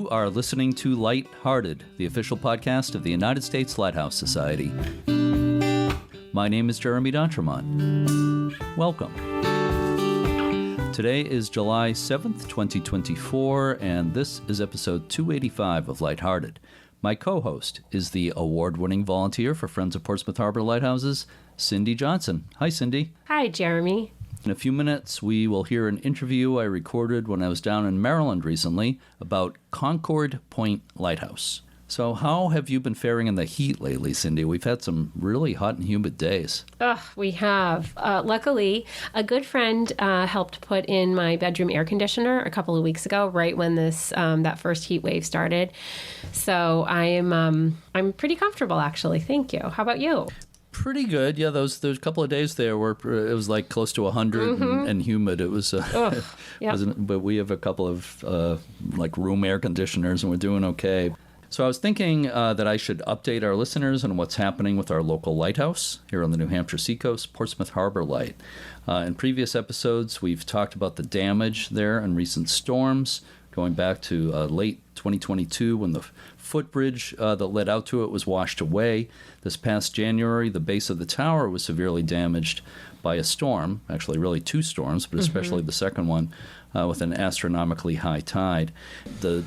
You are listening to Lighthearted, the official podcast of the United States Lighthouse Society. My name is Jeremy D'Entremont. Welcome. Today is July 7th, 2024, and this is episode 285 of Lighthearted. My co-host is the award-winning volunteer for Friends of Portsmouth Harbor Lighthouses, Cindy Johnson. Hi, Cindy. Hi, Jeremy. In a few minutes, we will hear an interview I recorded when I was down in Maryland recently about Concord Point Lighthouse. So how have you been faring in the heat lately, Cindy? We've had some really hot and humid days. We have. Luckily, a good friend helped put in my bedroom air conditioner a couple of weeks ago, right when this that first heat wave started. So I'm pretty comfortable, actually. Thank you. How about you? Pretty good. Yeah, those couple of days there were it was like close to 100 and humid. It was, but we have a couple of like room air conditioners and we're doing okay. So I was thinking that I should update our listeners on what's happening with our local lighthouse here on the New Hampshire seacoast, Portsmouth Harbor Light. In previous episodes, we've talked about the damage there in recent storms, going back to late 2022 when the footbridge that led out to it was washed away. This past January, the base of the tower was severely damaged by a storm, actually really two storms, but especially the second one with an astronomically high tide. The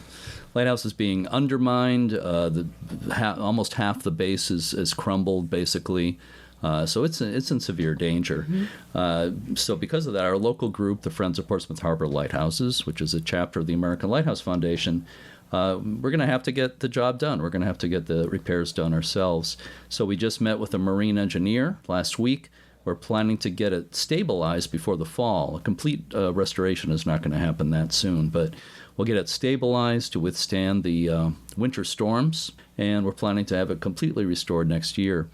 lighthouse is being undermined. Almost half the base is crumbled, basically. So it's in severe danger. So because of that, our local group, the Friends of Portsmouth Harbor Lighthouses, which is a chapter of the American Lighthouse Foundation, we're going to have to get the job done. We're going to have to get the repairs done ourselves. So we just met with a marine engineer last week. We're planning to get it stabilized before the fall. A complete restoration is not going to happen that soon, but we'll get it stabilized to withstand the winter storms, and we're planning to have it completely restored next year.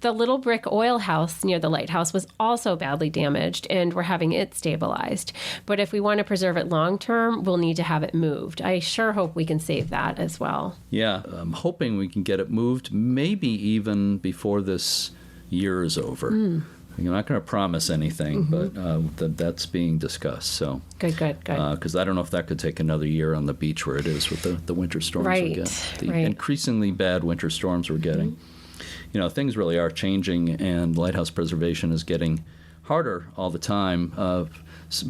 The little brick oil house near the lighthouse was also badly damaged, and we're having it stabilized. But if we want to preserve it long term, we'll need to have it moved. I sure hope we can save that as well. Yeah, I'm hoping we can get it moved maybe even before this year is over. I'm not going to promise anything, but that's being discussed. So good. Because I don't know if that could take another year on the beach where it is with the winter storms we get. The increasingly bad winter storms we're getting. You know, things really are changing, and lighthouse preservation is getting harder all the time.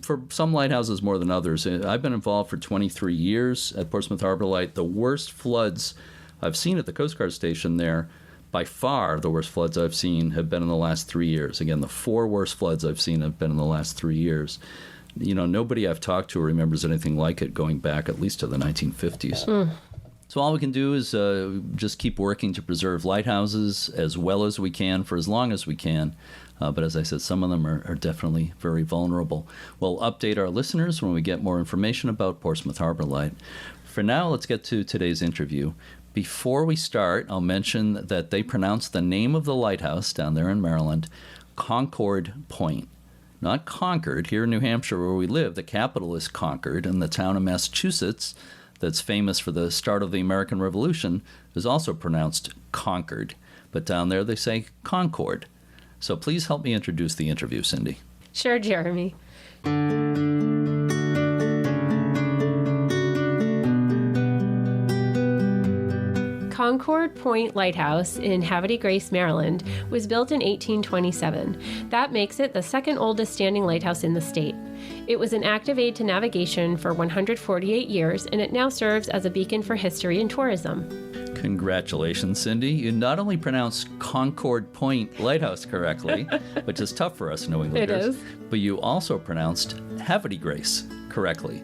For some lighthouses more than others. I've been involved for 23 years at Portsmouth Harbor Light. The worst floods I've seen at the Coast Guard station there, by far the worst floods I've seen have been in the last 3 years. Again, the 4 worst floods I've seen have been in the last 3 years. You know, nobody I've talked to remembers anything like it going back at least to the 1950s. So all we can do is just keep working to preserve lighthouses as well as we can for as long as we can. But as I said, some of them are definitely very vulnerable. We'll update our listeners when we get more information about Portsmouth Harbor Light. For now, let's get to today's interview. Before we start, I'll mention that they pronounce the name of the lighthouse down there in Maryland, Concord Point. Not Concord. Here in New Hampshire where we live, the capital is Concord, and the town of Massachusetts that's famous for the start of the American Revolution is also pronounced Concord. But down there they say Concord. So please help me introduce the interview, Cindy. Sure, Jeremy. Concord Point Lighthouse in Havre de Grace, Maryland, was built in 1827. That makes it the second oldest standing lighthouse in the state. It was an active aid to navigation for 148 years, and it now serves as a beacon for history and tourism. Congratulations, Cindy. You not only pronounced Concord Point Lighthouse correctly, which is tough for us New Englanders, but you also pronounced Havre de Grace correctly.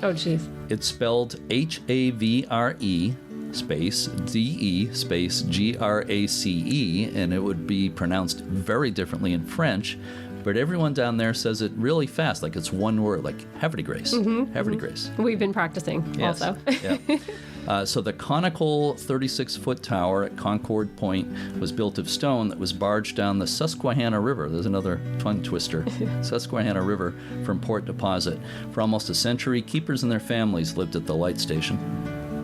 Oh, geez. It's spelled Havre space D-E space G-R-A-C-E, and it would be pronounced very differently in French, but everyone down there says it really fast, like it's one word, like Havre de Grace. Havre de Grace. We've been practicing also. So the conical 36-foot tower at Concord Point was built of stone that was barged down the Susquehannah River. There's another tongue twister. Susquehannah River from Port Deposit. For almost a century, keepers and their families lived at the light station.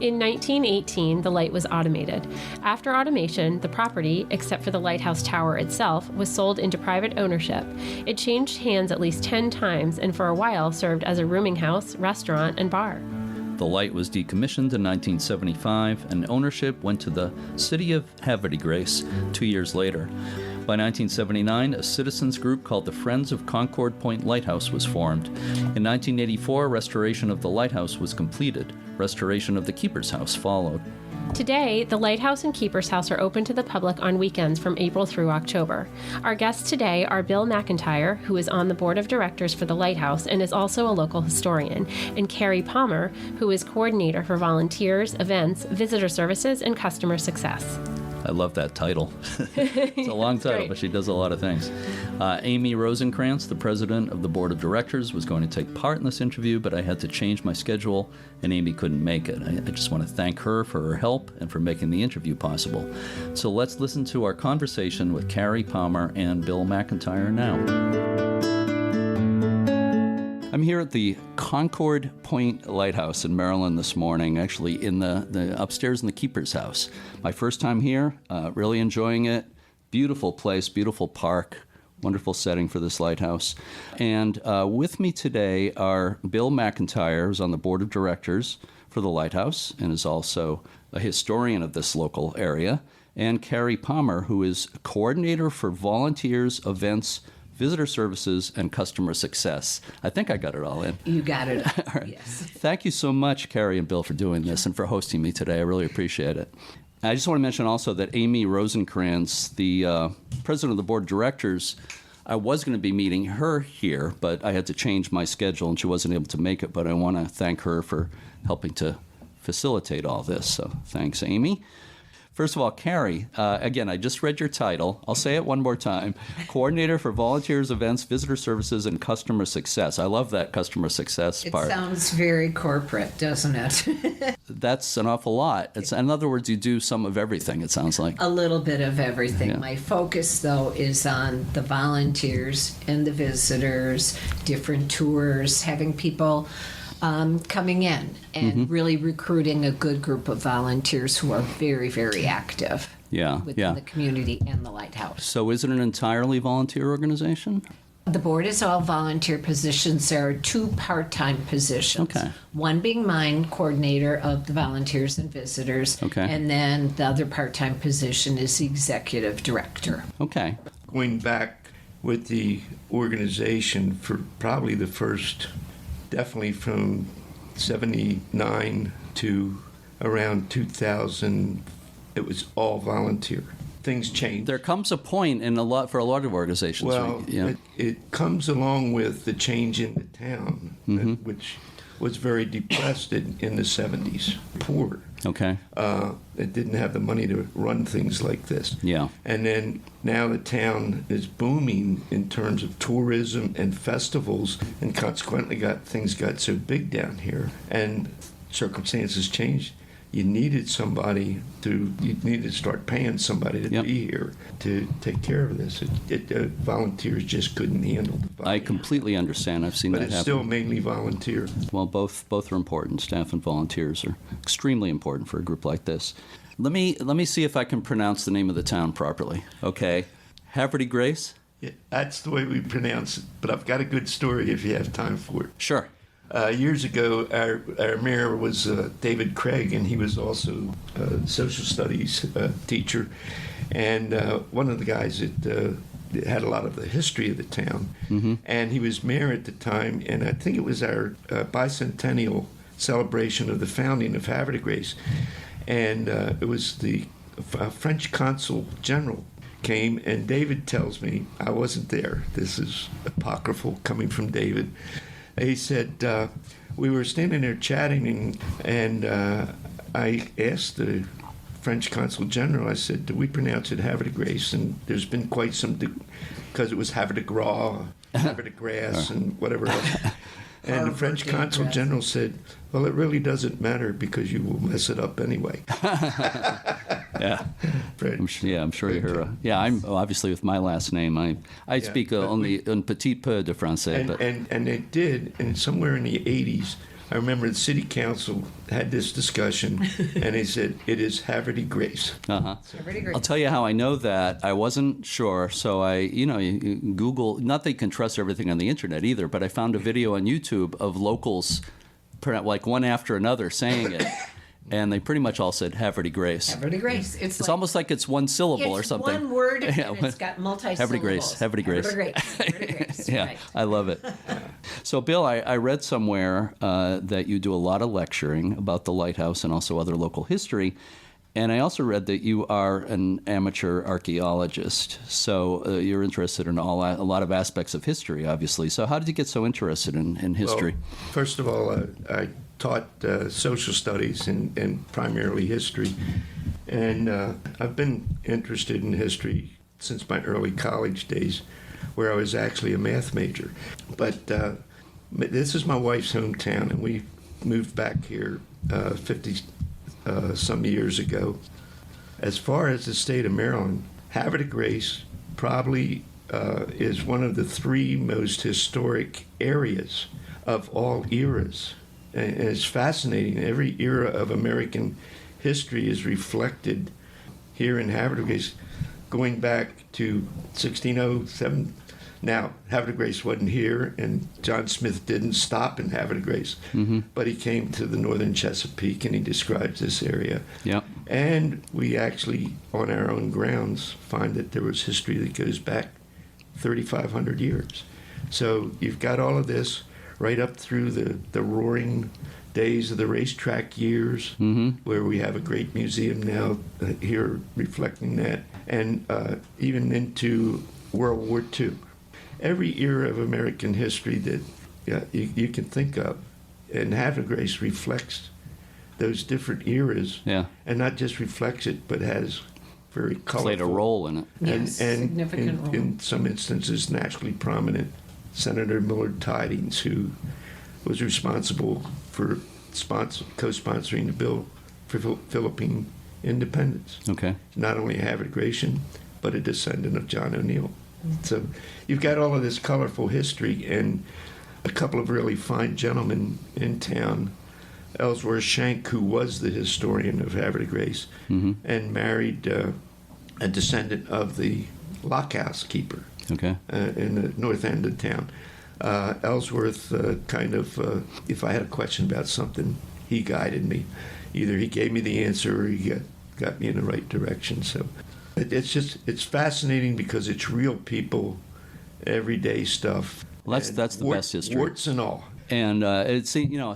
In 1918, the light was automated. After automation, the property, except for the lighthouse tower itself, was sold into private ownership. It changed hands at least 10 times and for a while served as a rooming house, restaurant, and bar. The light was decommissioned in 1975, and ownership went to the city of Havre de Grace 2 years later. By 1979, a citizens group called the Friends of Concord Point Lighthouse was formed. In 1984, restoration of the lighthouse was completed. Restoration of the Keeper's House followed. Today, the Lighthouse and Keeper's House are open to the public on weekends from April through October. Our guests today are Bill McIntyre, who is on the board of directors for the Lighthouse and is also a local historian, and Carie Palmer, who is coordinator for volunteers, events, visitor services, and customer success. I love that title. It's a long title, but she does a lot of things. Amy Rosenkrantz, the president of the board of directors, was going to take part in this interview, but I had to change my schedule, and Amy couldn't make it. I just want to thank her for her help and for making the interview possible. So let's listen to our conversation with Carie Palmer and Bill McIntyre now. I'm here at the Concord Point Lighthouse in Maryland this morning, actually in the upstairs in the Keeper's House. My first time here, really enjoying it. Beautiful place, beautiful park, wonderful setting for this lighthouse. And with me today are Bill McIntyre, who's on the board of directors for the lighthouse and is also a historian of this local area, and Carie Palmer, who is coordinator for volunteers, events, visitor services, and customer success. I think I got it all in. You got it. All right. Yes. Thank you so much, Carie and Bill, for doing this and for hosting me today. I really appreciate it. I just want to mention also that Amy Rosenkrantz, the president of the board of directors, I was going to be meeting her here, but I had to change my schedule and she wasn't able to make it. But I want to thank her for helping to facilitate all this. So thanks, Amy. First of all, Carie, again, I just read your title. I'll say it one more time. Coordinator for Volunteers, Events, Visitor Services, and Customer Success. I love that customer success part. It sounds very corporate, doesn't it? That's an awful lot. In other words, you do some of everything, it sounds like. A little bit of everything. Yeah. My focus, though, is on the volunteers and the visitors, different tours, having people coming in and really recruiting a good group of volunteers who are very, very active within the community and the lighthouse. So is it an entirely volunteer organization? The board is all volunteer positions. There are 2 part-time positions. Okay. One being mine, coordinator of the volunteers and visitors. Okay. And then the other part-time position is the executive director. Okay. Going back with the organization for probably the first, definitely from 79 to around 2000, it was all volunteer. Things changed. There comes a point for a lot of organizations. Well, yeah. it comes along with the change in the town, which was very depressed in the 70s, poor. Okay. It didn't have the money to run things like this. Yeah. And then now the town is booming in terms of tourism and festivals, and consequently things got so big down here, and circumstances changed. You needed to start paying somebody to be here to take care of this. Volunteers just couldn't handle the volume. I completely understand. I've seen that happen. But it's still mainly volunteer. Well, both are important. Staff and volunteers are extremely important for a group like this. Let me see if I can pronounce the name of the town properly. Okay. Havre de Grace? Yeah, that's the way we pronounce it. But I've got a good story if you have time for it. Sure. Years ago, our mayor was David Craig, and he was also a social studies teacher. And one of the guys that had a lot of the history of the town. And he was mayor at the time, and I think it was our bicentennial celebration of the founding of Havre de Grace. And it was the French consul general came, and David tells me, I wasn't there, this is apocryphal coming from David. He said, we were standing there chatting, and I asked the French consul general, I said, do we pronounce it Havre de Grace? And there's been quite some, because it was Havre de Grace, Havre de Grace, and whatever else. And the French consul general said, well, it really doesn't matter because you will mess it up anyway. Yeah. I'm sure you heard. I'm obviously with my last name. I speak only un petit peu de français. And they did, and somewhere in the 80s, I remember the city council had this discussion, and they said, it is Havre de Grace. Havre de Grace. I'll tell you how I know that. I wasn't sure, so you Google, not that you can trust everything on the internet either, but I found a video on YouTube of locals like one after another saying it. And they pretty much all said Havre de Grace. Havre de Grace. It's like, almost like it's one syllable or something. It's one word, and it's got multi-syllables. Havre de Grace. Havre de Grace. Havre de Grace. Yeah, right. I love it. So, Bill, I read somewhere that you do a lot of lecturing about the lighthouse and also other local history. And I also read that you are an amateur archaeologist. So you're interested in a lot of aspects of history, obviously. So how did you get so interested in history? Well, first of all, I taught social studies and primarily history. And I've been interested in history since my early college days, where I was actually a math major. But this is my wife's hometown, and we moved back here 50 some years ago. As far as the state of Maryland, Havre de Grace probably is one of the 3 most historic areas of all eras. And it's fascinating. Every era of American history is reflected here in Havre de Grace, going back to 1607. Now, Havre de Grace wasn't here, and John Smith didn't stop in Havre de Grace, but he came to the northern Chesapeake, and he describes this area. Yep. And we actually, on our own grounds, find that there was history that goes back 3,500 years. So you've got all of this right up through the roaring days of the racetrack years, where we have a great museum now here reflecting that, and even into World War II. Every era of American history that you can think of, and Havre de Grace reflects those different eras, and not just reflects it, but has very colorful, played a role in it, and significant role. In some instances nationally prominent. Senator Millard Tydings, who was responsible for co-sponsoring the bill for Philippine independence. Okay. Not only a Havre de Gracian, but a descendant of John O'Neill. So you've got all of this colorful history, and a couple of really fine gentlemen in town. Ellsworth Shank, who was the historian of Havre de Grace, and married a descendant of the lockhouse keeper in the north end of town. Ellsworth if I had a question about something, he guided me. Either he gave me the answer or he got me in the right direction. So it's fascinating because it's real people, everyday stuff. Well, that's the best history. Warts and all. And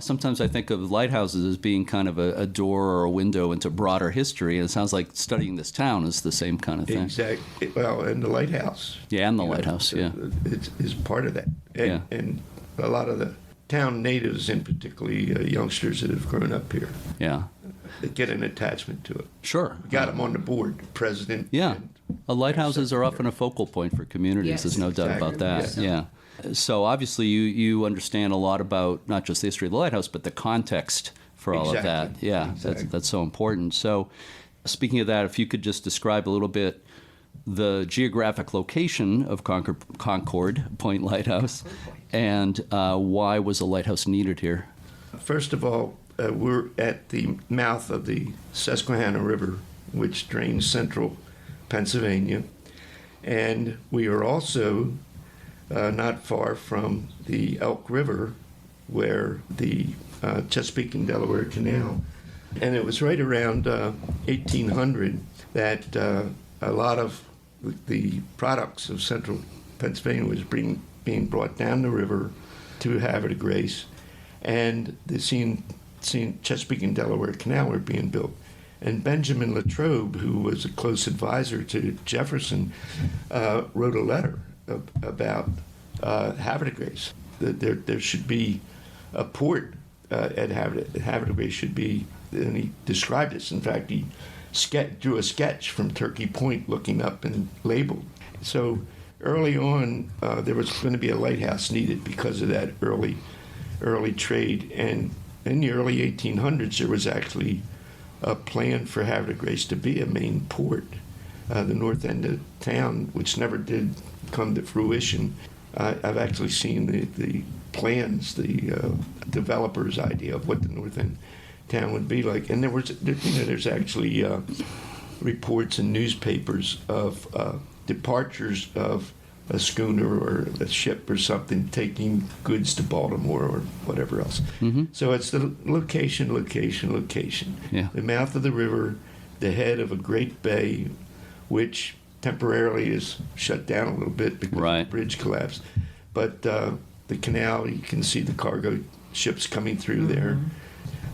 sometimes I think of lighthouses as being kind of a door or a window into broader history, and it sounds like studying this town is the same kind of thing. Exactly. Well, and the lighthouse. Yeah, and the lighthouse, is part of that. And a lot of the town natives, and particularly youngsters that have grown up here, they get an attachment to it. Sure. We got them on the board, president. Yeah. Lighthouses are often a focal point for communities. Yes, There's no doubt about that. Yeah. So obviously you understand a lot about not just the history of the lighthouse, but the context for all of that. Yeah, exactly. That's so important. So speaking of that, if you could just describe a little bit the geographic location of Concord Point Lighthouse and why was a lighthouse needed here? First of all, we're at the mouth of the Susquehannah River, which drains central Pennsylvania. And we are also not far from the Elk River, where the Chesapeake and Delaware Canal. And it was right around 1800 that a lot of the products of central Pennsylvania was being brought down the river to Havre de Grace, and the Chesapeake and Delaware Canal were being built. And Benjamin Latrobe, who was a close advisor to Jefferson, wrote a letter about Havre de Grace. There should be a port at Havre de Grace should be, and he described this. In fact, he drew a sketch from Turkey Point looking up and labeled. So early on, there was going to be a lighthouse needed because of that early trade. And in the early 1800s, there was actually a plan for Havre de Grace to be a main port. The north end of town, which never did come to fruition. I've actually seen the plans, the developer's idea of what the north end town would be like. And there's actually reports in newspapers of departures of a schooner or a ship or something taking goods to Baltimore or whatever else. So it's the location. Yeah. The mouth of the river, the head of a great bay, which temporarily is shut down a little bit because Right. the bridge collapsed. But the canal, you can see the cargo ships coming through there.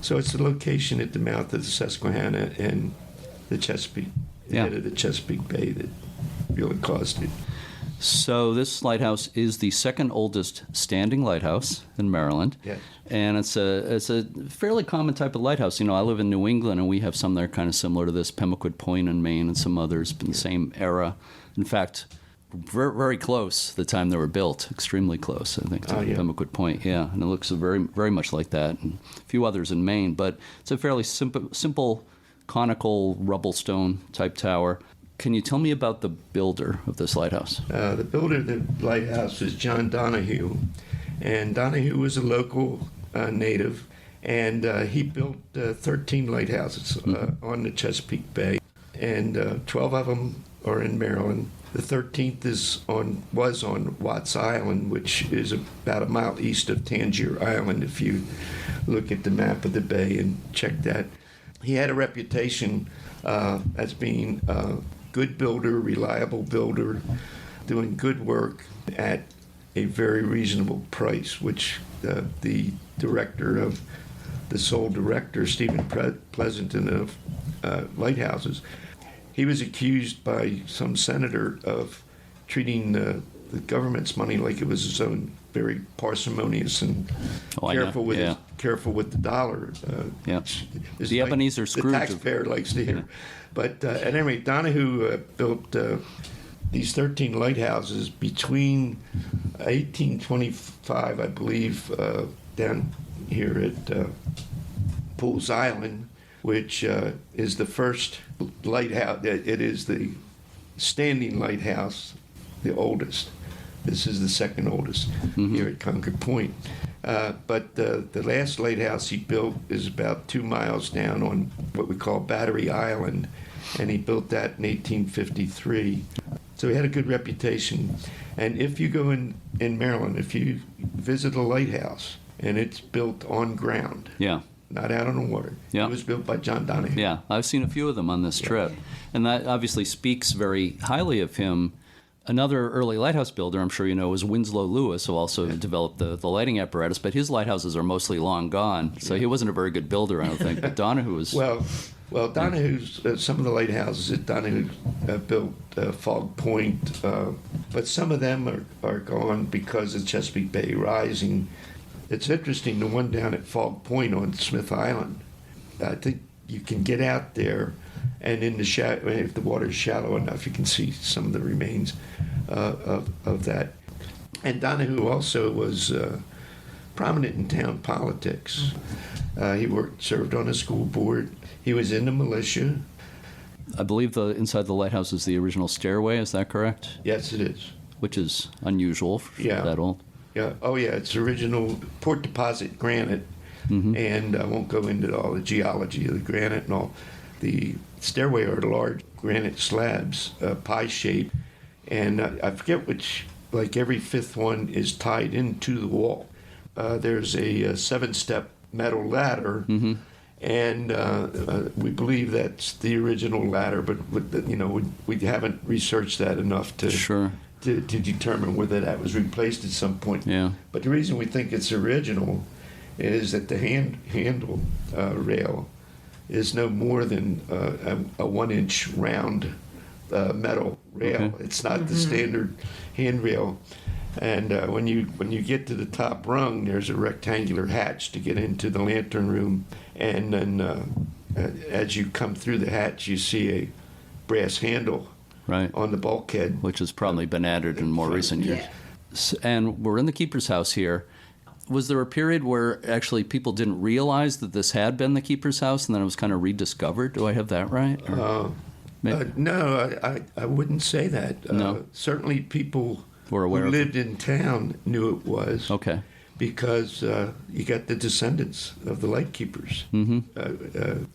So it's the location at the mouth of the Susquehanna and the Chesapeake, the Yeah. head of the Chesapeake Bay that really caused it. So this lighthouse is the second oldest standing lighthouse in Maryland. Yes. And it's a fairly common type of lighthouse. You know, I live in New England, and we have some that are kind of similar to this, Pemaquid Point in Maine, and some others in the same era. In fact, very, very close the time they were built, extremely close, I think, to Pemaquid Point. Yeah, and it looks very, very much like that, and a few others in Maine. But it's a fairly simple conical rubble stone type tower. Can you tell me about the builder of this lighthouse? The builder of the lighthouse is John Donahue, and Donahue was a local native, and he built 13 lighthouses on the Chesapeake Bay, and 12 of them are in Maryland. The 13th was on Watts Island, which is about a mile east of Tangier Island, if you look at the map of the bay and check that. He had a reputation as being a good builder, reliable builder, doing good work at a very reasonable price, which the sole director, Stephen Pleasanton of Lighthouses, he was accused by some senator of treating the government's money like it was his own, very parsimonious and careful with the dollar. The Ebenezer Scrooge. The taxpayer likes to hear. But at any rate, Donahue built these 13 lighthouses between 1825, I believe, down here at Pools Island, which is the first lighthouse. It is the standing lighthouse, the oldest. This is the second oldest here at Concord Point. But the last lighthouse he built is about 2 miles down on what we call Battery Island, and he built that in 1853. So he had a good reputation. And if you go in Maryland, if you visit a lighthouse and it's built on ground, not out on the water, it was built by John Donahue. Yeah, I've seen a few of them on this trip. And that obviously speaks very highly of him. Another early lighthouse builder, I'm sure you know, was Winslow Lewis, who also developed the lighting apparatus, but his lighthouses are mostly long gone, so he wasn't a very good builder, I don't think. But Donahue was... Well, Donahue's, some of the lighthouses that Donahue built, Fog Point, but some of them are gone because of Chesapeake Bay rising. It's interesting, the one down at Fog Point on Smith Island, I think you can get out there, and in the if the water is shallow enough, you can see some of the remains of that. And Donahue also was prominent in town politics. He served on a school board. He was in the militia. I believe inside the lighthouse is the original stairway. Is that correct? Yes, it is. Which is unusual for that old. Yeah. Oh, yeah. It's original port deposit granite, and I won't go into all the geology of the granite and all. The stairway are large granite slabs, pie shaped, and I forget which. Like every fifth one is tied into the wall. There's a 7-step metal ladder, and we believe that's the original ladder, but we haven't researched that enough to determine whether that was replaced at some point. Yeah. But the reason we think it's original is that the handle rail is no more than a 1-inch round metal rail. Okay. It's not the standard handrail. And when you get to the top rung, there's a rectangular hatch to get into the lantern room. And then as you come through the hatch, you see a brass handle on the bulkhead. Which has probably been added in more recent years. And we're in the keeper's house here. Was there a period where actually people didn't realize that this had been the keeper's house and then it was kind of rediscovered? Do I have that right? No, I wouldn't say that. No. Certainly people were aware who lived in town knew it was. Okay. Because you got the descendants of the lightkeepers.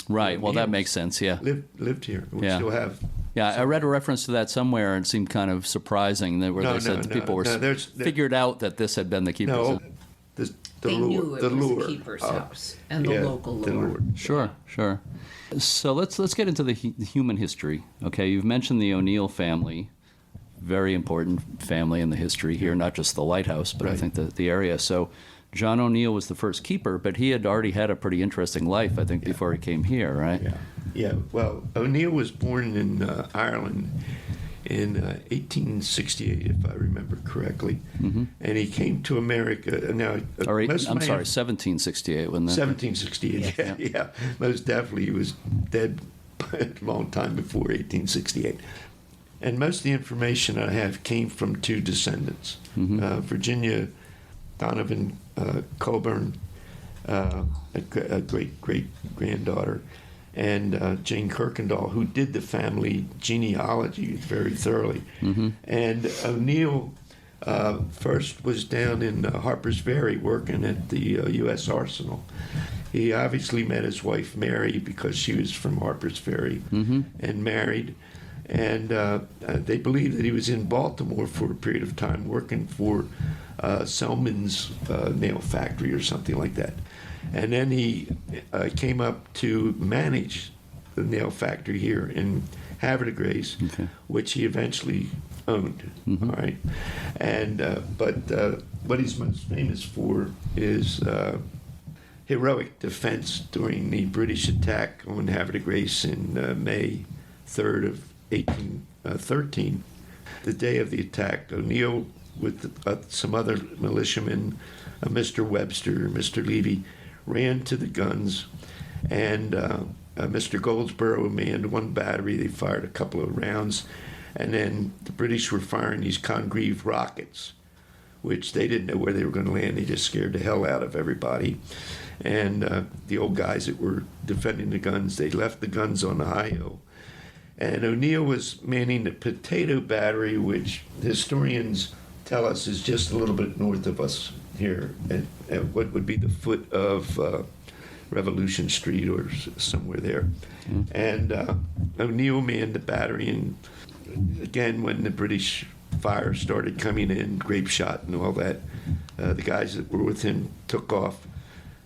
Right. Well, that makes sense. Yeah. Lived here. We still have Yeah, I read a reference to that somewhere, and it seemed kind of surprising where they said people were figured out that this had been the keeper's. No, they knew it was the keeper's house and the local lore. Sure. So let's get into the human history. Okay, you've mentioned the O'Neill family, very important family in the history here, not just the lighthouse, but I think the area. So John O'Neill was the first keeper, but he had already had a pretty interesting life, I think, before he came here, right? Yeah. Well, O'Neill was born in Ireland in 1868, if I remember correctly, and he came to America. Now, 1768, wasn't it? 1768. Yeah, most definitely. He was dead a long time before 1868. And most of the information I have came from two descendants, Virginia Donovan Colburn, a great-great-granddaughter, and Jane Kirkendall, who did the family genealogy very thoroughly. And O'Neill first was down in Harper's Ferry working at the U.S. Arsenal. He obviously met his wife Mary because she was from Harper's Ferry and married. And they believe that he was in Baltimore for a period of time working for Selman's nail factory or something like that. And then he came up to manage the nail factory here in Havre de Grace, which he eventually owned. All right, and but what he's most famous for is heroic defense during the British attack on Havre de Grace in May 3rd of 1813. The day of the attack, O'Neill with some other militiamen, Mr. Webster, Mr. Levy, ran to the guns, and Mr. Goldsborough manned one battery. They fired a couple of rounds, and then the British were firing these Congreve rockets, which they didn't know where they were going to land. They just scared the hell out of everybody. And the old guys that were defending the guns, they left the guns on the high hill. And O'Neill was manning the Potato Battery, which historians tell us is just a little bit north of us here, at what would be the foot of Revolution Street or somewhere there. And O'Neill manned the battery, and again, when the British fire started coming in, grape shot and all that, the guys that were with him took off.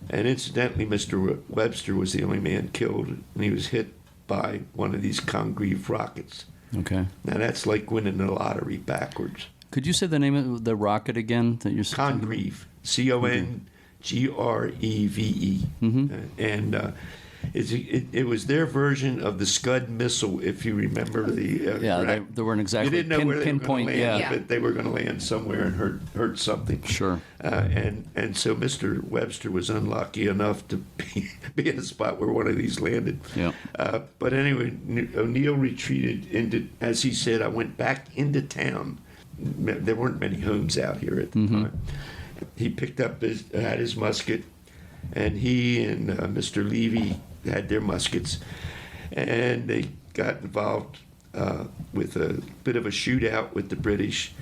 And incidentally, Mr. Webster was the only man killed, and he was hit by one of these Congreve rockets. Okay. Now that's like winning the lottery backwards. Could you say the name of the rocket again that you're saying? Congreve, Congreve, and it was their version of the Scud missile, if you remember the. They weren't exactly. You didn't know where they pinpoint. Were going to land, but they were going to land somewhere and hurt something. Sure. And so Mr. Webster was unlucky enough to be in a spot where one of these landed. Yeah. But anyway, O'Neill retreated into, as he said, I went back into town. There weren't many homes out here at the time. He picked up had his musket, and he and Mr. Levy had their muskets, and they got involved with a bit of a shootout with the British.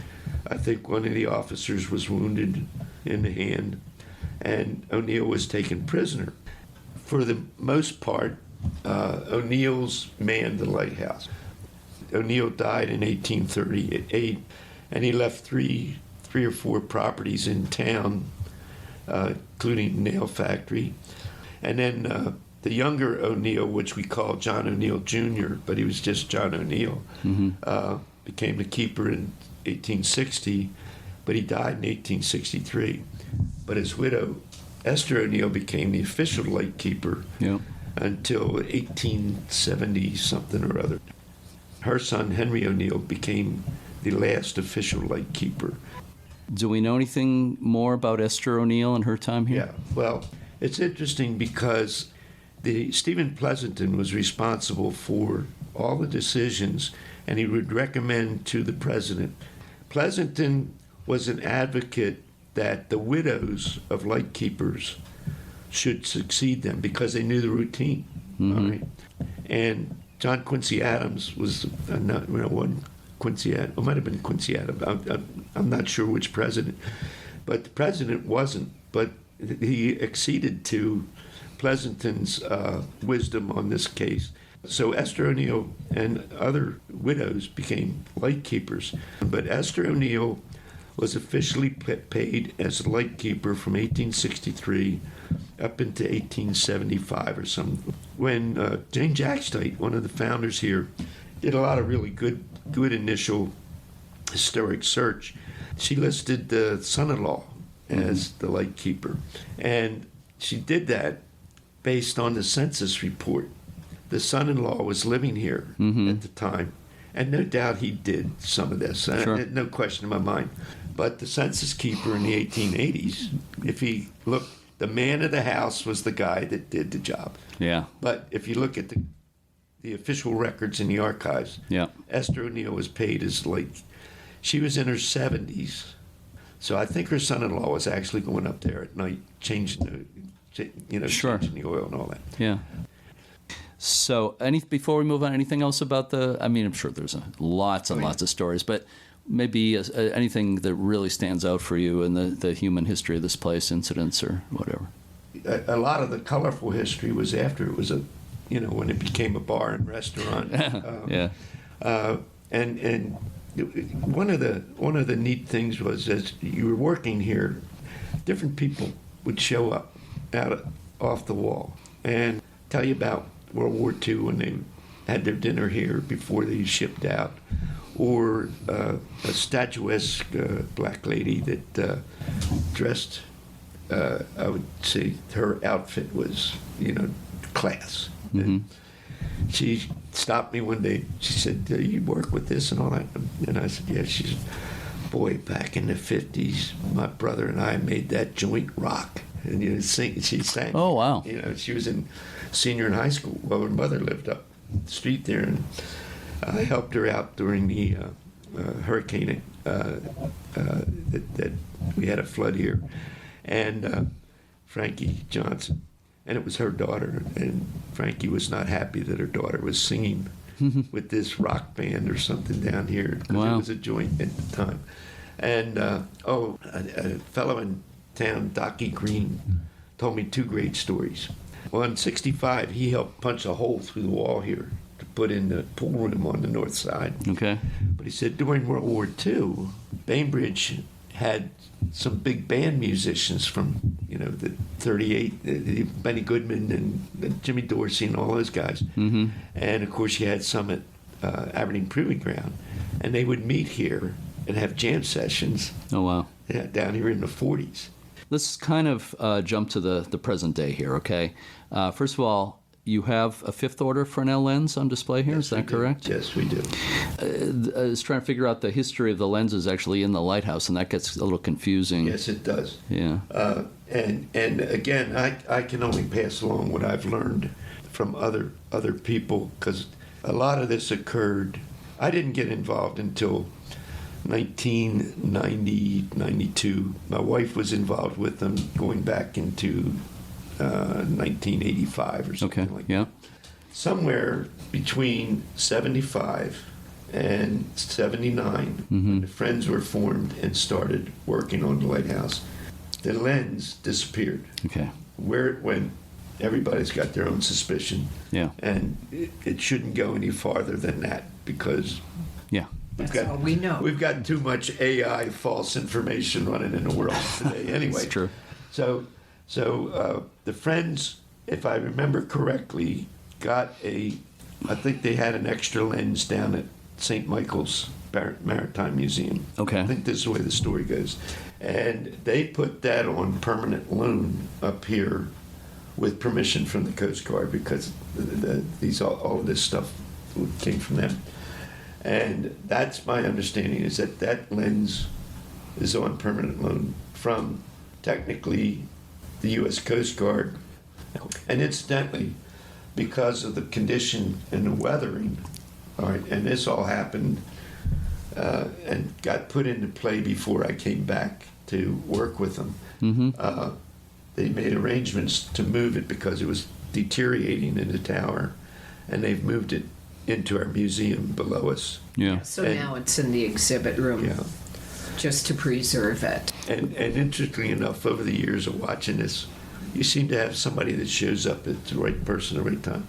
I think one of the officers was wounded in the hand, and O'Neill was taken prisoner. For the most part, O'Neill's manned the lighthouse. O'Neill died in 1838, and he left three or four properties in town, including the nail factory. And then the younger O'Neill, which we call John O'Neill Jr., but he was just John O'Neill, became the keeper in 1860, but he died in 1863. But his widow, Esther O'Neill, became the official lightkeeper until 1870-something or other. Her son, Henry O'Neill, became the last official lightkeeper. Do we know anything more about Esther O'Neill and her time here? Yeah, well, it's interesting because Stephen Pleasanton was responsible for all the decisions, and he would recommend to the president. Pleasanton was an advocate that the widows of lightkeepers should succeed them because they knew the routine. All right? And John Quincy Adams was one. Quincy Adams, it might have been Quincy Adams. I'm not sure which president, but the president wasn't. But he acceded to Pleasanton's wisdom on this case. So Esther O'Neill and other widows became lightkeepers. But Esther O'Neill was officially paid as a lightkeeper from 1863 up into 1875 or something. When Jane Jackstite, one of the founders here, did a lot of really good initial historic search, she listed the son-in-law as the lightkeeper. And she did that based on the census report. The son-in-law was living here at the time, and no doubt he did some of this. Sure. No question in my mind. But the census keeper in the 1880s, if he looked, the man of the house was the guy that did the job. Yeah. But if you look at the official records in the archives, Yeah. Esther O'Neill was paid as she was in her 70s. So I think her son-in-law was actually going up there at night, changing the oil and all that. Yeah. So, before we move on, anything else about I'm sure there's lots and lots of stories, but maybe anything that really stands out for you in the human history of this place, incidents or whatever? A lot of the colorful history was after it was when it became a bar and restaurant. Yeah. And one of the neat things was, as you were working here, different people would show up off the wall and tell you about World War II when they had their dinner here before they shipped out, or a statuesque black lady that dressed, I would say her outfit was, class. Mm-hmm. She stopped me one day. She said, "You work with this and all that?" And I said, "Yeah." She said, "Boy, back in the 50s, my brother and I made that joint rock." And she sang. Oh, wow. She was senior in high school. Well, her mother lived up the street there, and I helped her out during the hurricane that we had a flood here. And Frankie Johnson, and it was her daughter, and Frankie was not happy that her daughter was singing with this rock band or something down here, because Wow. it was a joint at the time. And a fellow in town, Docky Green, told me two great stories. Well, in 65, he helped punch a hole through the wall here to put in the pool room on the north side. Okay. But he said during World War II, Bainbridge had some big band musicians from, the 38, Benny Goodman and Jimmy Dorsey and all those guys. Mm-hmm. And, of course, you had some at Aberdeen Proving Ground. And they would meet here and have jam sessions. Oh, wow. Down here in the 40s. Let's kind of jump to the present day here, okay? First of all, you have a fifth order Fresnel lens on display here, Yes, is that we do. correct? Yes, we do. I was trying to figure out the history of the lenses actually in the lighthouse, and that gets a little confusing. Yes, it does. Yeah. And again, I can only pass along what I've learned from other people, because a lot of this occurred. I didn't get involved until 1990, 92. My wife was involved with them going back into 1985 or something like that. Yeah. Somewhere between 75 and 79, when the Friends were formed and started working on the lighthouse, the lens disappeared. Okay. Where it went, everybody's got their own suspicion. Yeah. And it shouldn't go any farther than that, because Yeah. That's all we know. we've got too much AI false information running in the world today. Anyway, It's true. So the Friends, if I remember correctly, I think they had an extra lens down at St. Michael's Maritime Museum. Okay. I think this is the way the story goes. And they put that on permanent loan up here with permission from the Coast Guard, because all of this stuff came from them. And that's my understanding, is that lens is on permanent loan from, technically, the U.S. Coast Guard. And incidentally, because of the condition and the weathering, all right, and this all happened and got put into play before I came back to work with them. Mm-hmm. They made arrangements to move it because it was deteriorating in the tower, and they've moved it into our museum below us. Yeah. So And- now it's in the exhibit room, Yeah. just to preserve it. And interestingly enough, over the years of watching this, you seem to have somebody that shows up at the right person at the right time.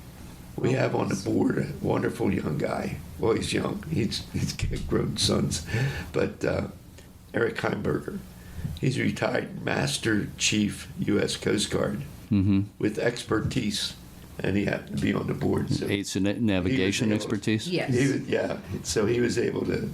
We have on the board a wonderful young guy. Well, he's young. He's grown sons. But Eric Heimberger, he's a retired Master Chief U.S. Coast Guard with expertise. And he happened to be on the board. So Aids and navigation expertise? Yes. So he was able to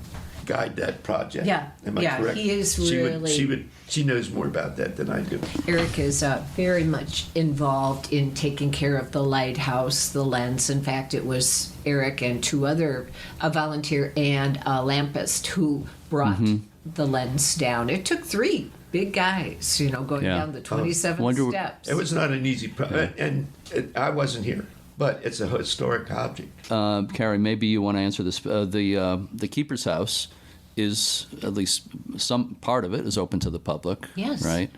guide that project. Yeah. Am I correct? He is really... She knows more about that than I do. Eric is very much involved in taking care of the lighthouse, the lens. In fact, it was Eric and two other, a volunteer and a lampist, who brought the lens down. It took 3 big guys, going down the 27 steps. It was not an easy project, and I wasn't here, but it's a historic object. Carie, maybe you want to answer this. The Keeper's House is, at least some part of it, is open to the public. Yes. Right?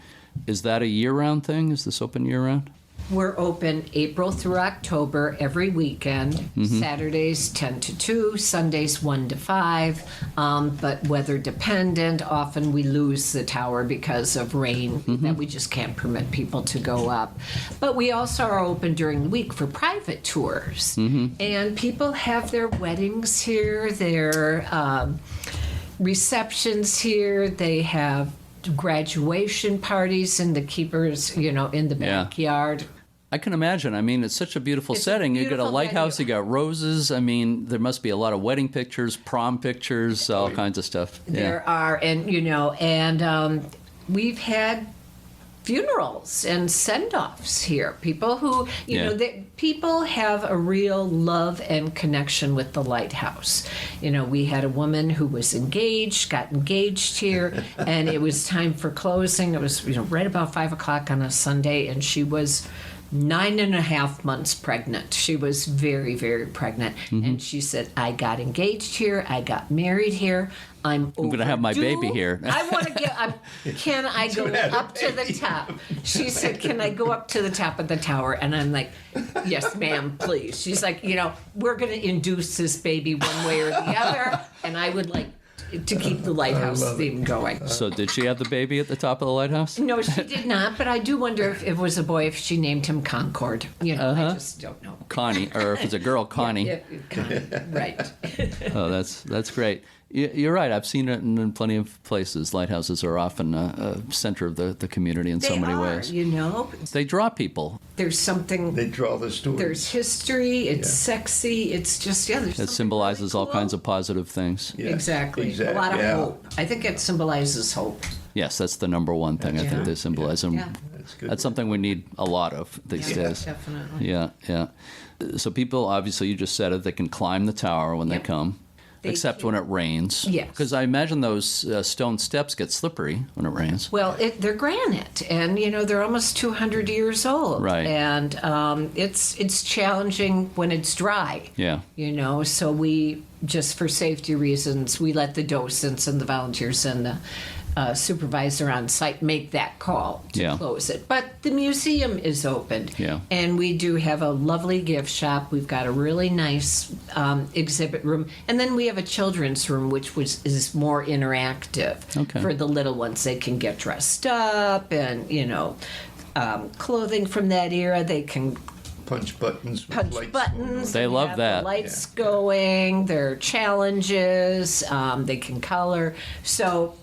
Is that a year-round thing? Is this open year-round? We're open April through October every weekend, Saturdays 10 to 2, Sundays 1 to 5, but weather dependent. Often we lose the tower because of rain, that we just can't permit people to go up. But we also are open during the week for private tours. And people have their weddings here, their receptions here, they have graduation parties in the Keepers, in the backyard. I can imagine. I mean, it's such a beautiful setting. You got a lighthouse, you got roses. I mean, there must be a lot of wedding pictures, prom pictures, all kinds of stuff. There are, and we've had funerals and send-offs here. People who, people have a real love and connection with the lighthouse. We had a woman who was got engaged here, and it was time for closing. It was, right about 5 o'clock on a Sunday, and she was 9.5 months pregnant. She was very, very pregnant. And she said, I got engaged here. I got married here. I'm going to have my baby here. I want to get, can I go up to the top? She said, can I go up to the top of the tower? And I'm like, yes, ma'am, please. She's like, we're going to induce this baby one way or the other. And I would like to keep the lighthouse theme going. So did she have the baby at the top of the lighthouse? No, she did not, but I do wonder if it was a boy, if she named him Concord. I just don't know. Connie, or if it's a girl, Connie. Yeah, Connie, right. Oh, that's great. You're right. I've seen it in plenty of places. Lighthouses are often a center of the community in so many ways. They draw people. There's something. They draw the stories. There's history. It's sexy. It's just, there's it symbolizes really all kinds of positive things. Yeah, exactly. A lot of hope. I think it symbolizes hope. Yes, that's the number one thing I think they symbolize. And that's something we need a lot of these days. Definitely. Yeah. So people, obviously, you just said it, they can climb the tower when they come. Except when it rains. Yes. Because I imagine those stone steps get slippery when it rains. Well, they're granite, and, they're almost 200 years old. Right. And it's challenging when it's dry. Yeah. So we, just for safety reasons, we let the docents and the volunteers and the supervisor on site make that call to close it. But the museum is open. Yeah. And we do have a lovely gift shop. We've got a really nice exhibit room. And then we have a children's room, which is more interactive for the little ones. They can get dressed up and, clothing from that era. They can punch buttons. They love that. The lights going. There are challenges. They can color. So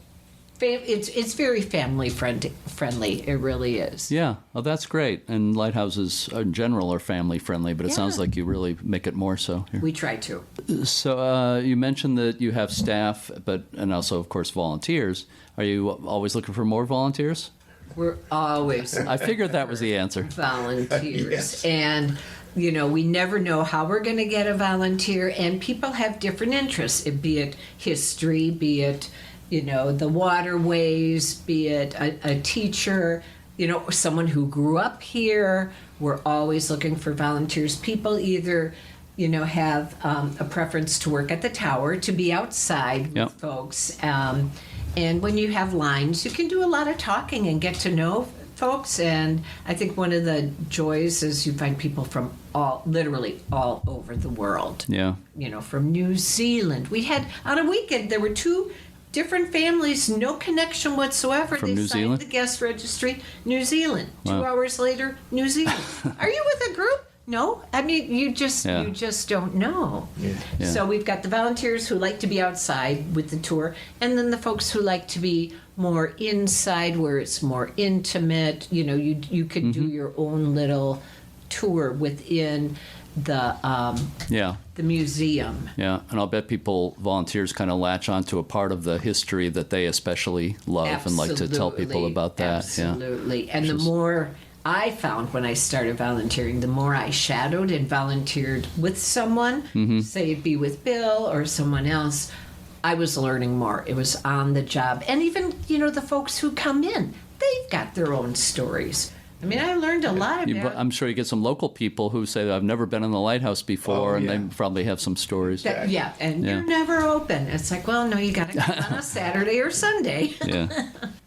it's very family friendly. It really is. Yeah. Oh, that's great. And lighthouses in general are family friendly, but it sounds like you really make it more so here. We try to. So you mentioned that you have staff, and also, of course, volunteers. Are you always looking for more volunteers? We're always. I figured that was the answer. Volunteers. Yes. And we never know how we're going to get a volunteer, and people have different interests, be it history, be it the waterways, be it a teacher, someone who grew up here. We're always looking for volunteers. People either, have a preference to work at the tower, to be outside with folks. And when you have lines, you can do a lot of talking and get to know folks. And I think one of the joys is you find people from literally all over the world. Yeah. From New Zealand. We had, on a weekend, there were 2 different families, no connection whatsoever. From they New signed Zealand? the guest registry. New Zealand. Wow. 2 hours later, New Zealand. Are you with a group? No, I mean you just don't know. Yeah. So we've got the volunteers who like to be outside with the tour, and then the folks who like to be more inside, where it's more intimate. You know, you could do your own little tour within the museum. Yeah, and I'll bet volunteers kind of latch onto a part of the history that they especially love and like to tell people about that. Absolutely. And the more I found when I started volunteering, the more I shadowed and volunteered with someone, say it be with Bill or someone else, I was learning more. It was on the job. And even, the folks who come in, they've got their own stories. I mean, I learned a lot about... I'm sure you get some local people who say, I've never been in the lighthouse before, and they probably have some stories. You're never open. It's like, well, no, you got to come on a Saturday or Sunday.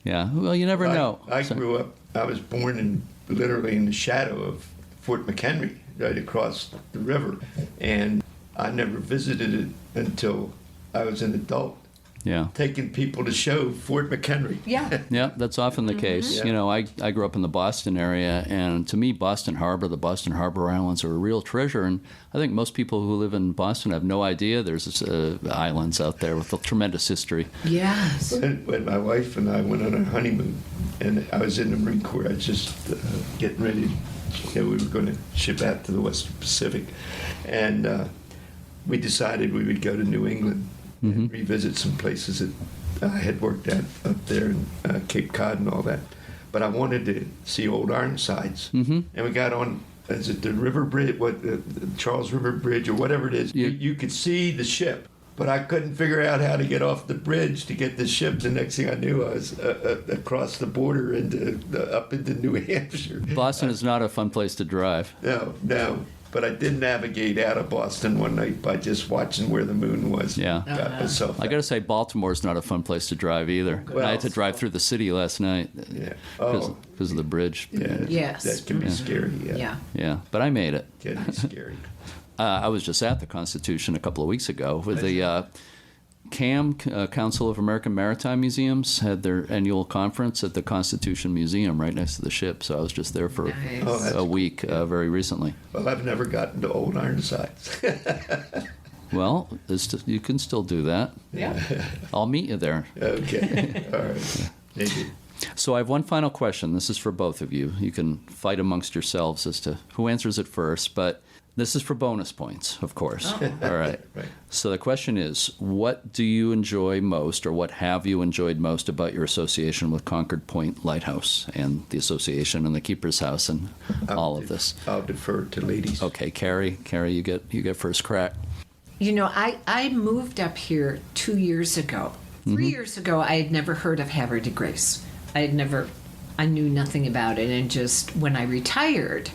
Yeah. Well, you never know. I grew up, I was born literally in the shadow of Fort McHenry, right across the river, and I never visited it until I was an adult. Yeah. Taking people to show Fort McHenry. Yeah. Yeah, that's often the case. Yeah. I grew up in the Boston area, and to me, Boston Harbor, the Boston Harbor Islands are a real treasure, and I think most people who live in Boston have no idea there's islands out there with a tremendous history. Yes. When my wife and I went on our honeymoon, and I was in the Marine Corps, I was just getting ready we were going to ship out to the Western Pacific, and we decided we would go to New England and revisit some places that I had worked at up there in Cape Cod and all that. But I wanted to see Old Ironsides. And we got on, is it the River Bridge, the Charles River Bridge or whatever it is. You could see the ship, but I couldn't figure out how to get off the bridge to get the ship. The next thing I knew, I was across the border up into New Hampshire. Boston is not a fun place to drive. No. But I did navigate out of Boston one night by just watching where the moon was. Yeah. Got myself I got to say, Baltimore's not a fun place to drive either. Well, I had to drive through the city last night because of the bridge. Yeah. Yes. That can be scary. Yeah, but I made it. Can be scary. I was just at the Constitution a couple of weeks ago with the CAM, Council of American Maritime Museums, had their annual conference at the Constitution Museum right next to the ship. So I was just there for a week very recently. Well, I've never gotten to Old Ironsides. Well, you can still do that. Yeah. I'll meet you there. Okay. All right. Maybe. So I have one final question. This is for both of you. You can fight amongst yourselves as to who answers it first, but this is for bonus points, of course. Oh. All right. Right. So the question is, what do you enjoy most, or what have you enjoyed most about your association with Concord Point Lighthouse and the association and the Keeper's House and all of this? I'll defer to ladies. Okay, Carie, you get first crack. I moved up here 2 years ago. 3 years ago, I had never heard of Havre de Grace. I knew nothing about it. And just when I retired,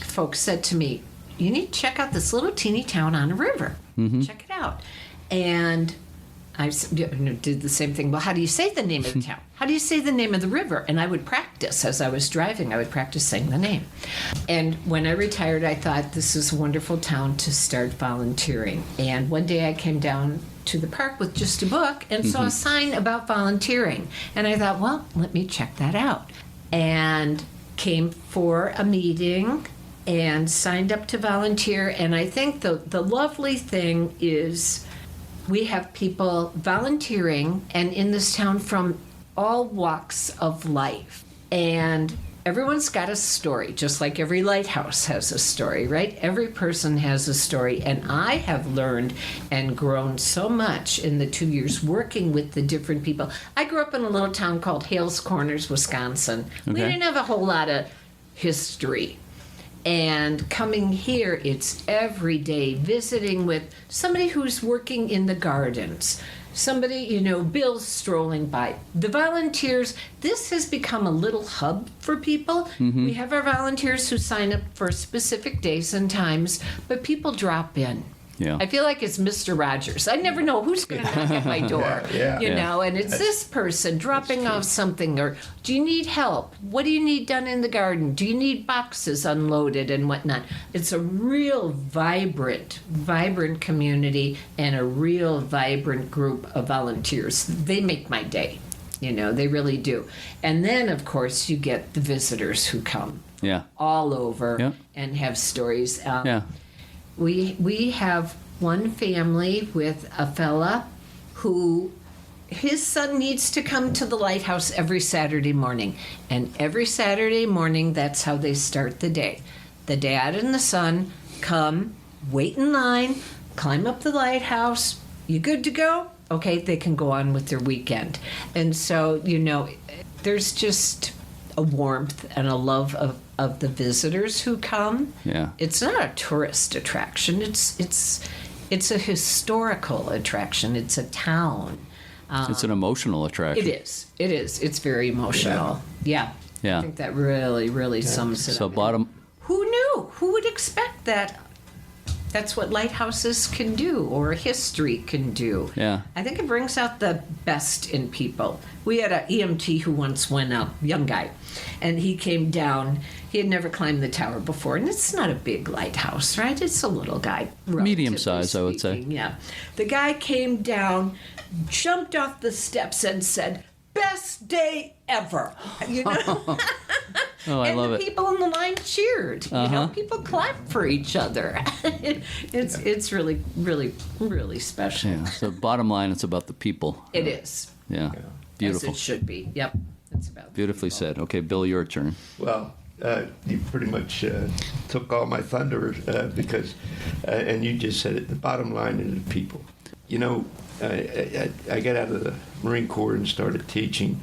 folks said to me, you need to check out this little teeny town on a river. Check it out. And I did the same thing. Well, how do you say the name of the town? How do you say the name of the river? And I would practice as I was driving. I would practice saying the name. And when I retired, I thought this is a wonderful town to start volunteering. And one day I came down to the park with just a book and saw a sign about volunteering. And I thought, well, let me check that out. And came for a meeting and signed up to volunteer. And I think the lovely thing is we have people volunteering and in this town from all walks of life. And everyone's got a story, just like every lighthouse has a story, right? Every person has a story. And I have learned and grown so much in the 2 years working with the different people. I grew up in a little town called Hales Corners, Wisconsin. We didn't have a whole lot of history. And coming here, it's every day visiting with somebody who's working in the gardens, somebody, Bill's strolling by. The volunteers, this has become a little hub for people. We have our volunteers who sign up for specific days and times, but people drop in. Yeah. I feel like it's Mr. Rogers. I never know who's going to knock at my door, and it's this person dropping off something, or do you need help? What do you need done in the garden? Do you need boxes unloaded and whatnot? It's a real vibrant community and a real vibrant group of volunteers. They make my day. You know, they really do. And then, of course, you get the visitors who come Yeah. all over Yeah. and have stories. Yeah. We have one family with a fella who his son needs to come to the lighthouse every Saturday morning. And every Saturday morning, that's how they start the day. The dad and the son come, wait in line, climb up the lighthouse. You good to go? Okay, they can go on with their weekend. And so, you know, there's just a warmth and a love of the visitors who come. Yeah. It's not a tourist attraction. It's a historical attraction. It's a town. It's an emotional attraction. It is. It is. It's very emotional. Yeah. Yeah. I think that really, really sums it So up. bottom. Who knew? Who would expect that? That's what lighthouses can do, or history can do. Yeah. I think it brings out the best in people. We had an EMT who once went up, young guy, and he came down. He had never climbed the tower before, and it's not a big lighthouse, right? It's a little guy. Medium size, I would say. speaking, Yeah. The guy came down, jumped off the steps, and said, "Best day ever." You know? Oh, I and love the it. people in the line cheered. You know, people clap for each other. It's really, really, really special. Yeah. So bottom line, it's about the people. It is. Yeah. Beautiful. As it should be. Yep. It's about Beautifully said. Okay, Bill, your turn. Well, you pretty much took all my thunder because, and you just said it, the bottom line is the people. You know, I got out of the Marine Corps and started teaching,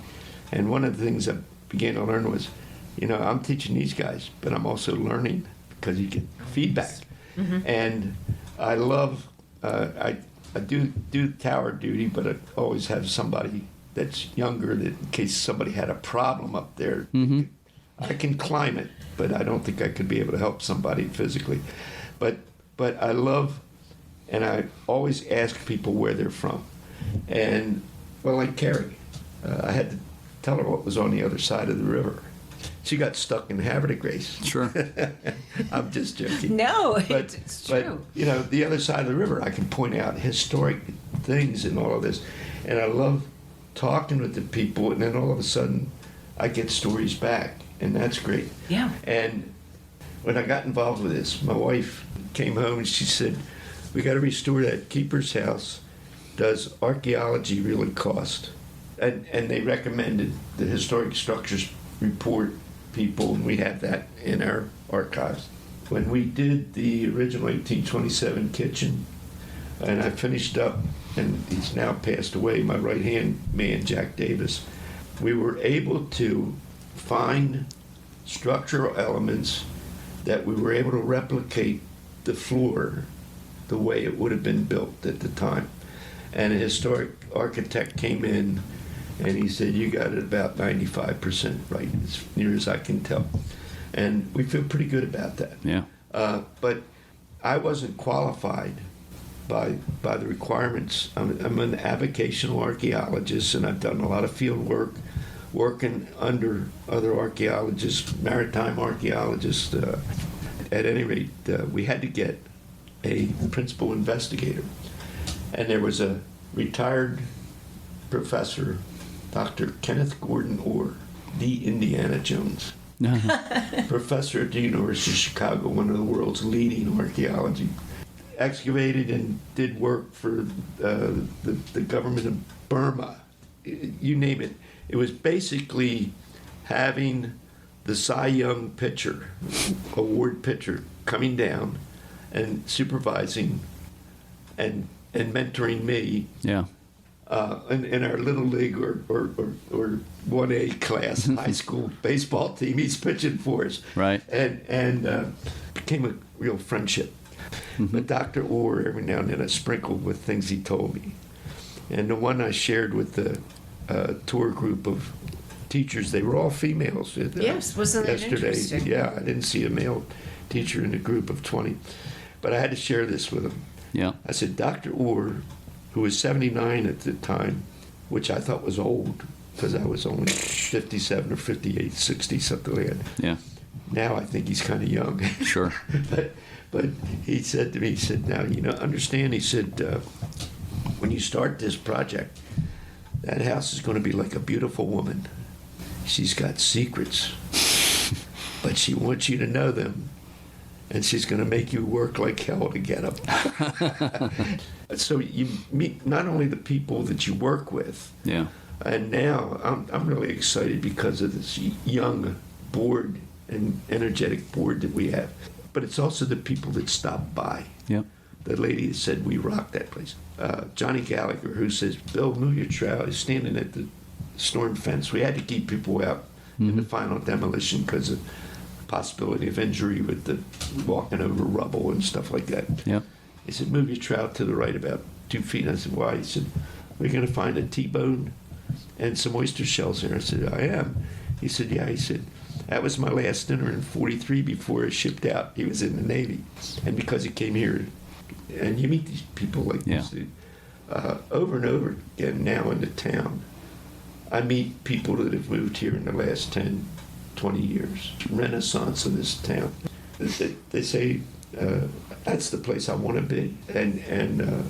and one of the things I began to learn was, you know, I'm teaching these guys, but I'm also learning because you get feedback. And I love, I do tower duty, but I always have somebody that's younger that in case somebody had a problem up there. I can climb it, but I don't think I could be able to help somebody physically. But I love, and I always ask people where they're from. And, well, like Carie, I had to tell her what was on the other side of the river. She got stuck in Havre de Grace. Sure. Oh, I'm just joking. No, But, it's but, true. you know, the other side of the river, I can point out historic things and all of this. And I love talking with the people, and then all of a sudden, I get stories back, and that's great. Yeah. And when I got involved with this, my wife came home and she said, "We got to restore that keeper's house. Does archaeology really cost?" And they recommended the historic structures report people, and we have that in our archives. When we did the original 1827 kitchen, and I finished up, and he's now passed away, my right-hand man, Jack Davis, we were able to find structural elements that we were able to replicate the floor the way it would have been built at the time. And a historic architect came in and he said, "You got it about 95% right, as near as I can tell." And we feel pretty good about that. Yeah. But I wasn't qualified by the requirements. I'm an avocational archaeologist, and I've done a lot of field work, working under other archaeologists, maritime archaeologists. At any rate, we had to get a principal investigator. And there was a retired professor, Dr. Kenneth Gordon Orr, D. Indiana Jones, professor at the University of Chicago, one of the world's leading archaeology. Excavated and did work for the government of Burma, you name it. It was basically having the Cy Young pitcher, award pitcher, coming down and supervising and mentoring me. Yeah. In our little league or 1A class high school baseball team, he's pitching for us. Right. And became a real friendship. But Dr. Orr, every now and then, I sprinkled with things he told me. And the one I shared with the tour group of teachers, they were all females. Yes, wasn't that yesterday. interesting? Yeah, I didn't see a male teacher in a group of 20. But I had to share this with them. Yeah. I said, Dr. Orr, who was 79 at the time, which I thought was old because I was only 57 or 58, 60, something like that. Yeah. Now I think he's kind of young. Sure. But he said to me, he said, "Now, you know, understand," he said, "when you start this project, that house is going to be like a beautiful woman. She's got secrets, but she wants you to know them, and she's going to make you work like hell to get them. So you meet not only the people that you work with, Yeah. and now I'm really excited because of this young board and energetic board that we have, but it's also the people that stop by. Yep. The lady that said, we rock that place. Johnny Gallagher, who says, Bill, move your trowel. He's standing at the storm fence. We had to keep people out in the final demolition because of possibility of injury with the walking over rubble and stuff like that. Yep. He said, move your trowel to the right about 2 feet. I said, why? He said, we're going to find a T-bone and some oyster shells there. I said, I am. He said, yeah. He said, that was my last dinner in 43 before I shipped out. He was in the Navy. And because he came here, and you meet these people like this over and over again now in the town. I meet people that have moved here in the last 10, 20 years. Renaissance of this town. They say, that's the place I want to be. And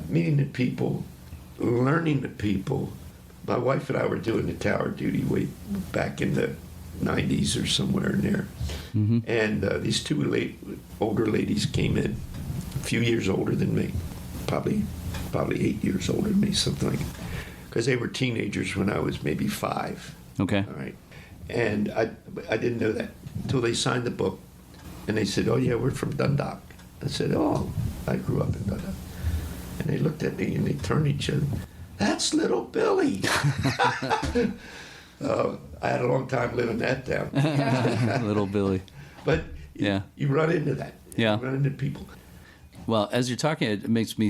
meeting the people, learning the people. My wife and I were doing the tower duty way back in the 90s or somewhere in there. Mm-hmm. And these two older ladies came in, a few years older than me, probably 8 years older than me, something like that. Because they were teenagers when I was maybe 5. Okay. All right. And I didn't know that until they signed the book. And they said, oh, yeah, we're from Dundalk. I said, oh, I grew up in Dundalk. And they looked at me and they turned to each other. That's little Billy. I had a long time living that down. Little Billy. But you run into that. Yeah. You run into people. Well, as you're talking, it makes me,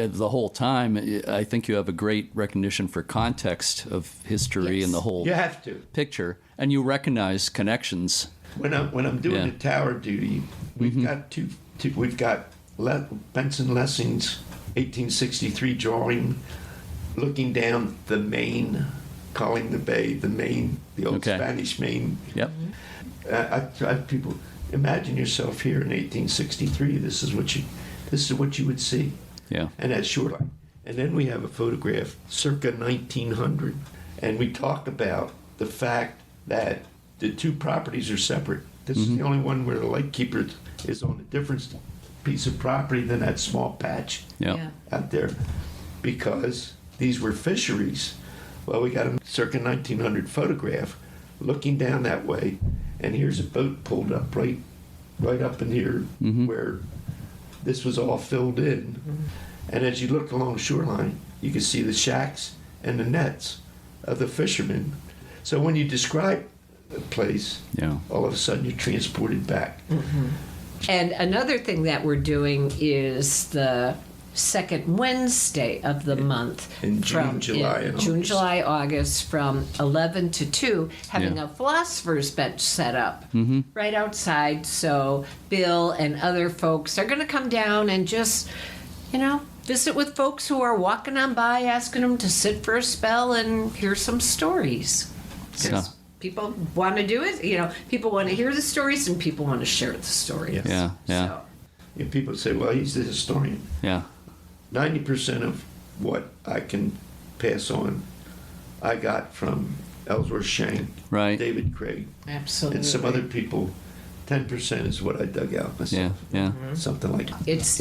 the whole time, I think you have a great recognition for context of history and the whole you have to. picture. And you recognize connections. When I'm doing the tower duty, we've got we've got Benson Lessing's 1863 drawing, looking down the Main, calling the bay the Main, the old Spanish Main. Yep. I have people imagine yourself here in 1863. This is what you would see. Yeah. And that's shoreline. And then we have a photograph circa 1900, and we talk about the fact that the two properties are separate. This is the only one where the lightkeeper is on a different piece of property than that small patch out there, because these were fisheries. Well, we got a circa 1900 photograph looking down that way, and here's a boat pulled up right up in here where this was all filled in. And as you look along shoreline, you can see the shacks and the nets of the fishermen. So when you describe a place, all of a sudden you're transported back. And another thing that we're doing is the second Wednesday of the month in June, July, August, from 11 to 2, having a philosopher's bench set up right outside. So Bill and other folks are going to come down and just, visit with folks who are walking on by, asking them to sit for a spell and hear some stories. People want to do it. People want to hear the stories, and people want to share the stories. Yeah. So. People say, well, he's the historian. Yeah. 90% of what I can pass on, I got from Ellsworth Shank, David Craig, absolutely, and some other people. 10% is what I dug out myself. Something like that. It's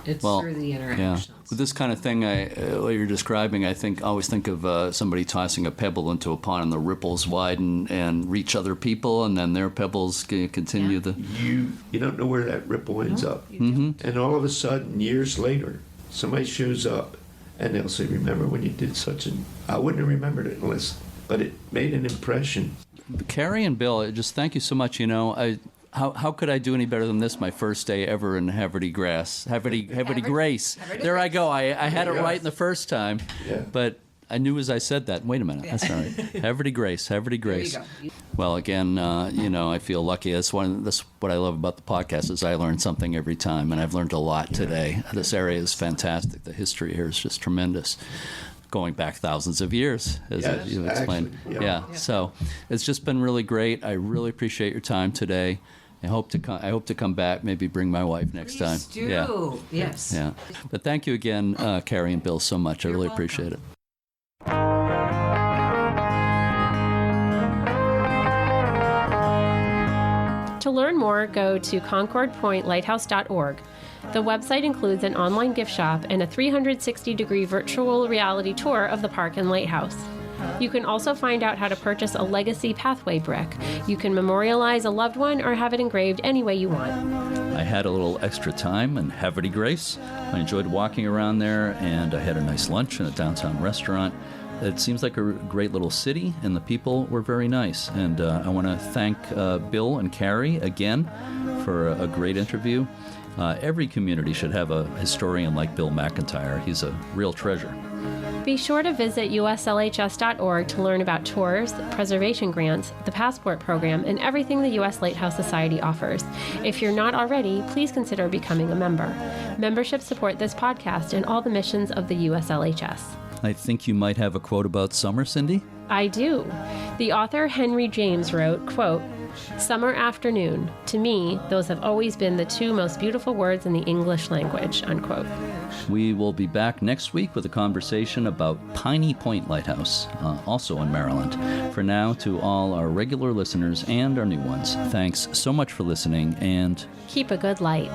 It's through the interactions. With this kind of thing, what you're describing, I always think of somebody tossing a pebble into a pond, and the ripples widen and reach other people, and then their pebbles continue the. You don't know where that ripple ends up, and all of a sudden, years later, somebody shows up, and they'll say, "Remember when you did such an?" I wouldn't have remembered it but it made an impression. Carie and Bill, just thank you so much. How could I do any better than this? My first day ever in Havre de Grace. Havre de Grace. There I go. I had it right the first time, but I knew as I said that. Wait a minute, that's all right. Havre de Grace. Havre de Grace. There you go. Well, again, I feel lucky. That's what I love about the podcast is I learn something every time, and I've learned a lot today. This area is fantastic. The history here is just tremendous. Going back thousands of years, as you explained. Actually, So it's just been really great. I really appreciate your time today. I hope to come back. Maybe bring my wife next time. Please do. Yeah. Yes. Yeah. But thank you again, Carie and Bill, so much. I really appreciate it. To learn more, go to concordpointlighthouse.org. The website includes an online gift shop and a 360-degree virtual reality tour of the park and lighthouse. You can also find out how to purchase a legacy pathway brick. You can memorialize a loved one or have it engraved any way you want. I had a little extra time in Havre de Grace. I enjoyed walking around there, and I had a nice lunch in a downtown restaurant. It seems like a great little city, and the people were very nice. And I want to thank Bill and Carie again for a great interview. Every community should have a historian like Bill McIntyre. He's a real treasure. Be sure to visit uslhs.org to learn about tours, preservation grants, the Passport Program, and everything the U.S. Lighthouse Society offers. If you're not already, please consider becoming a member. Membership support this podcast and all the missions of the USLHS. I think you might have a quote about summer, Cindy? I do. The author Henry James wrote, quote, "Summer afternoon. To me, those have always been the two most beautiful words in the English language," unquote. We will be back next week with a conversation about Piney Point Lighthouse, also in Maryland. For now, to all our regular listeners and our new ones, thanks so much for listening, and keep a good light.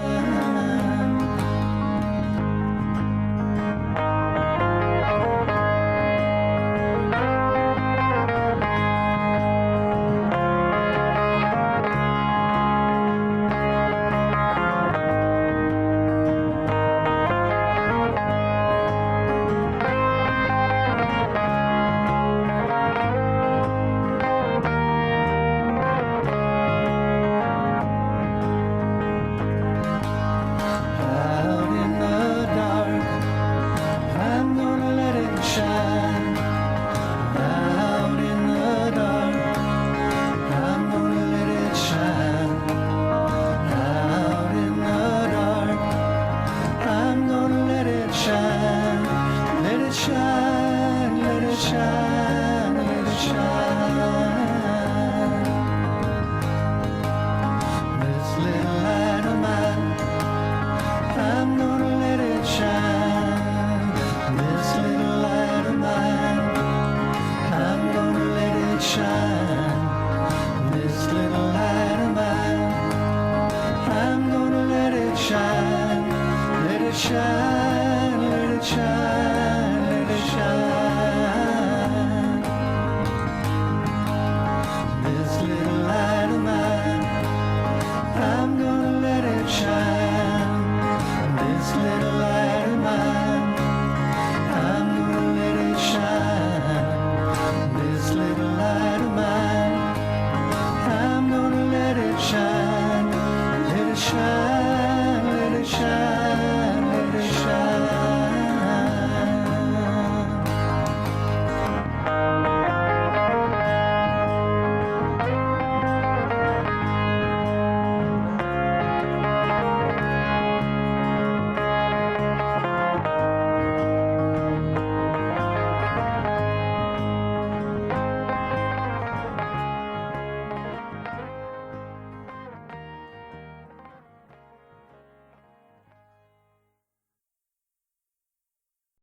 Let it shine, let it shine, let it shine.